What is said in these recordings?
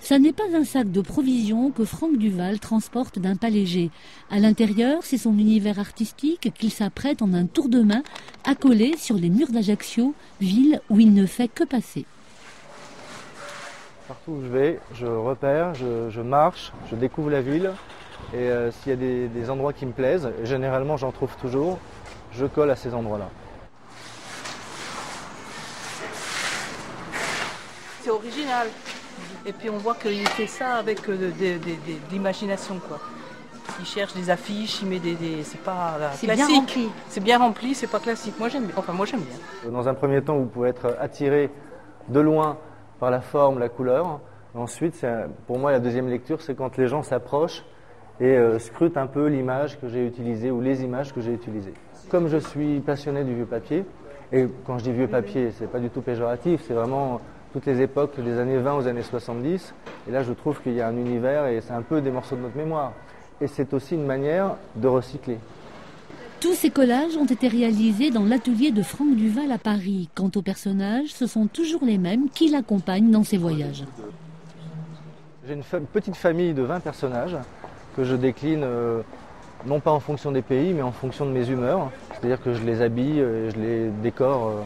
Ça n'est pas un sac de provisions que Franck Duval transporte d'un pas léger. À l'intérieur, c'est son univers artistique qu'il s'apprête en un tour de main à coller sur les murs d'Ajaccio, ville où il ne fait que passer. Partout où je vais, je repère, je marche, je découvre la ville et s'il y a des endroits qui me plaisent, et généralement j'en trouve toujours, je colle à ces endroits-là. C'est original. Et puis on voit qu'il fait ça avec de l'imagination, quoi. Il cherche des affiches, il met c'est pas classique. Bien rempli. C'est bien rempli, c'est pas classique. Moi j'aime bien. Enfin moi j'aime bien. Dans un premier temps, vous pouvez être attiré de loin par la forme, la couleur. Ensuite, pour moi, la deuxième lecture, c'est quand les gens s'approchent et scrutent un peu l'image que j'ai utilisée ou les images que j'ai utilisées. Comme je suis passionné du vieux papier, et quand je dis vieux papier, c'est pas du tout péjoratif, c'est vraiment toutes les époques des années 20 aux années 70. Et là, je trouve qu'il y a un univers et c'est un peu des morceaux de notre mémoire. Et c'est aussi une manière de recycler. Tous ces collages ont été réalisés dans l'atelier de Franck Duval à Paris. Quant aux personnages, ce sont toujours les mêmes qui l'accompagnent dans ses voyages. J'ai une petite famille de 20 personnages que je décline non pas en fonction des pays, mais en fonction de mes humeurs. C'est-à-dire que je les habille et je les décore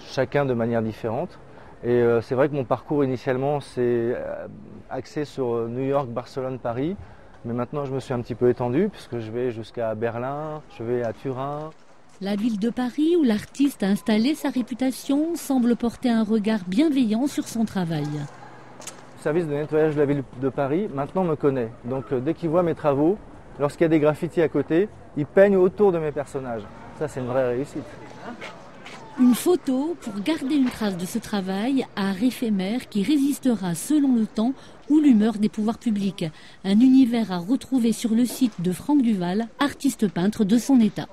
chacun de manière différente. Et c'est vrai que mon parcours initialement s'est axé sur New York, Barcelone, Paris. Mais maintenant je me suis un petit peu étendu puisque je vais jusqu'à Berlin, je vais à Turin. La ville de Paris où l'artiste a installé sa réputation semble porter un regard bienveillant sur son travail. Le service de nettoyage de la ville de Paris maintenant me connaît. Donc dès qu'il voit mes travaux, lorsqu'il y a des graffitis à côté, il peigne autour de mes personnages. Ça c'est une vraie réussite. Une photo pour garder une trace de ce travail, art éphémère qui résistera selon le temps ou l'humeur des pouvoirs publics. Un univers à retrouver sur le site de Franck Duval, artiste peintre de son état.